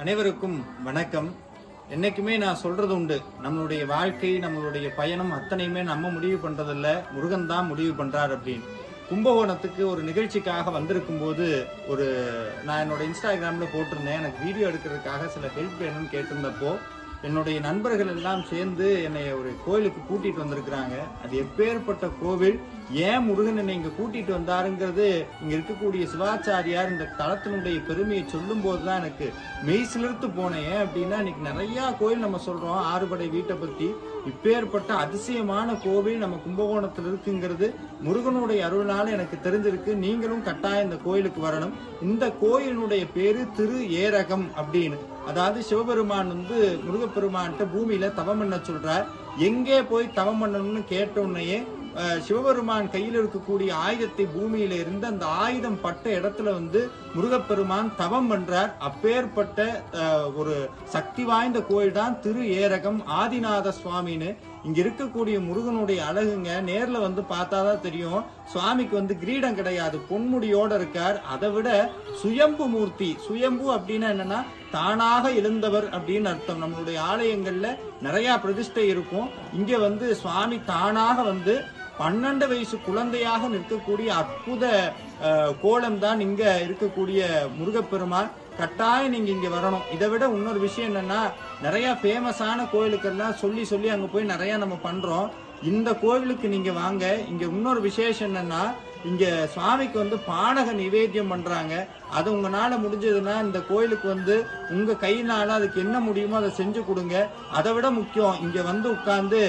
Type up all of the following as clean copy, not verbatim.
அனைவருக்கும் வணக்கம். என்னைக்குமே நான் சொல்றது உண்டு, நம்மளுடைய வாழ்க்கை நம்மளுடைய பயணம் அத்தனையுமே நம்ம முடிவு பண்றதில்ல, முருகன் தான் முடிவு பண்றார் அப்படின்னு. கும்பகோணத்துக்கு ஒரு நிகழ்ச்சிக்காக வந்திருக்கும் போது நான் என்னோட இன்ஸ்டாகிராம்ல போட்டிருந்தேன், எனக்கு வீடியோ எடுக்கிறதுக்காக சில ஹெல்ப் வேணும்னு கேட்டிருந்தப்போ என்னுடைய நண்பர்கள் எல்லாம் சேர்ந்து என்னை ஒரு கோயிலுக்கு கூட்டிட்டு வந்திருக்கிறாங்க. அது எப்பேற்பட்ட கோவில், ஏன் முருகன் என்னை இங்க கூட்டிட்டு வந்தாருங்கிறது இங்க இருக்கக்கூடிய சிவாச்சாரியார் இந்த தலத்தினுடைய பெருமையை சொல்லும் போதுதான் எனக்கு மெய் சிலிர்த்து போனேன். அப்படின்னா இன்னைக்கு நிறைய கோயில் நம்ம சொல்றோம் ஆறுபடை வீட்டை பத்தி, இப்பேற்பட்ட அதிசயமான கோவில் நம்ம கும்பகோணத்தில் இருக்குங்கிறது முருகனுடைய அருளால எனக்கு தெரிஞ்சிருக்கு. நீங்களும் கட்டாயம் இந்த கோயிலுக்கு வரணும். இந்த கோயிலுடைய பேரு திரு ஏரகம் அப்படின்னு. அதாவது சிவபெருமான் முருகப்பெருமான்கிட்ட பூமியில தவம் பண்ண சொல்றார். எங்கே போய் தவம் பண்ணணும்னு கேட்டோன்னையே சிவபெருமான் கையில் இருக்கக்கூடிய ஆயுதத்தை பூமியில இருந்து அந்த ஆயுதம் பட்ட இடத்துல முருகப்பெருமான் தவம் பண்றார். அப்பேற்பட்ட ஒரு சக்தி வாய்ந்த கோயில் தான் திரு ஏரகம் ஆதிநாத சுவாமின்னு. இங்க இருக்கக்கூடிய முருகனுடைய அழகுங்க நேர்ல பார்த்தாதான் தெரியும். சுவாமிக்கு கிரீடம் கிடையாது, பொன்முடியோட இருக்கார். அதை விட சுயம்பு மூர்த்தி. சுயம்பு அப்படின்னா என்னன்னா தானாக எழுந்தவர் அப்படின்னு அர்த்தம். நம்மளுடைய ஆலயங்கள்ல நிறைய பிரதிஷ்டை இருக்கும். இங்க சுவாமி தானாக 12 வயசு குழந்தையாக நிற்கக்கூடிய அற்புத கோலம் தான் இங்க இருக்கக்கூடிய முருகப்பெருமான். கட்டாயம் நீங்க இங்க வரணும். இதை விட இன்னொரு விஷயம் என்னன்னா, நிறைய ஃபேமஸான கோயிலுக்கெல்லாம் சொல்லி அங்க போய் நிறைய நம்ம பண்றோம். இந்த கோவிலுக்கு நீங்க வாங்க. இங்க இன்னொரு விசேஷம் என்னன்னா, இங்க சுவாமிக்கு பானக நிவேத்தியம் பண்றாங்க. அது உங்களால முடிஞ்சதுன்னா இந்த கோயிலுக்கு உங்க கையினால அதுக்கு என்ன முடியுமோ அதை செஞ்சு கொடுங்க. அதை விட முக்கியம், இங்க உட்கார்ந்து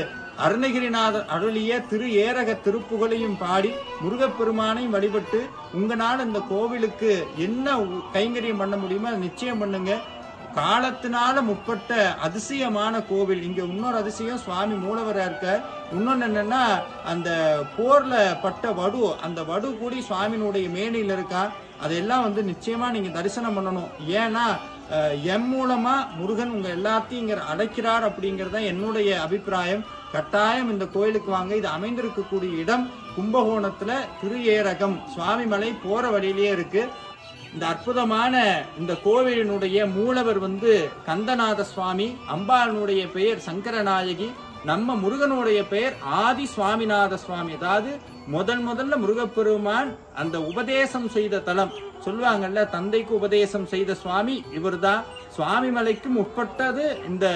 அருணகிரிநாதர் அருளிய திரு ஏரக திருப்புகளையும் பாடி முருகப்பெருமானையும் வழிபட்டு உங்களால இந்த கோவிலுக்கு என்ன கைங்கரியம் பண்ண முடியுமோ அதை நிச்சயம் பண்ணுங்க. காலத்தினால முற்பட்ட அதிசயமான கோவில். இங்க இன்னொரு அதிசயம், சுவாமி மூலவரா இருக்க. இன்னொன்னு என்னன்னா, அந்த போர்ல பட்ட வடு, அந்த வடு கூடி சுவாமியினுடைய மேனியில இருக்கா. அதெல்லாம் நிச்சயமா நீங்க தரிசனம் பண்ணணும். ஏன்னா என் மூலமா முருகன் உங்க எல்லாத்தையும் இங்க அடைக்கிறார் அப்படிங்கறத என்னுடைய அபிப்பிராயம். கட்டாயம் இந்த கோயிலுக்கு வாங்க. இது அமைந்திருக்கக்கூடிய இடம் கும்பகோணத்துல திரு ஏரகம், சுவாமி மலை போற வழியிலேயே இருக்கு. இந்த அற்புதமான இந்த கோவிலினுடைய மூலவர் கந்தநாத சுவாமி, அம்பாளுடைய பெயர் சங்கரநாயகி, நம்ம முருகனுடைய பெயர் ஆதி சுவாமிநாத சுவாமி. அதாவது முதல்ல முருகப்பெருமான் அந்த உபதேசம் செய்த தலம் சொல்லுவாங்கல்ல, தந்தைக்கு உபதேசம் செய்த சுவாமி இவர்தான். சுவாமி மலைக்கும் உட்பட்டது இந்த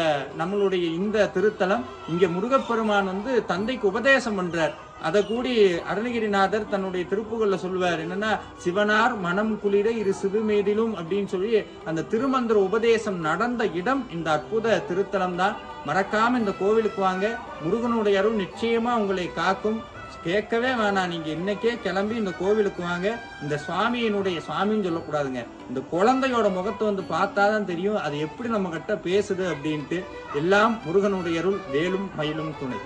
நம்மளுடைய இந்த திருத்தலம். இங்க முருகப்பெருமான் தந்தைக்கு உபதேசம் பண்றார். அதை கூடி அருணகிரிநாதர் தன்னுடைய திருப்புகள்ல சொல்லுவார். என்னன்னா, சிவனார் மனம் குளிர இரு சிறுமேதிலும் அப்படின்னு சொல்லி அந்த திருமந்திர உபதேசம் நடந்த இடம் இந்த அற்புத திருத்தலம் தான். மறக்காம இந்த கோவிலுக்கு வாங்க. முருகனுடைய அருள் நிச்சயமா உங்களை காக்கும். கேட்கவே வேணாம், நீங்க இன்னைக்கே கிளம்பி இந்த கோவிலுக்கு வாங்க. இந்த சுவாமின்னு சொல்லக்கூடாதுங்க, இந்த குழந்தையோட முகத்தை பார்த்தாதான் தெரியும் அது எப்படி நம்ம கிட்ட பேசுது அப்படின்ட்டு. எல்லாம் முருகனுடைய அருள், வேலும் மயிலும் துணை.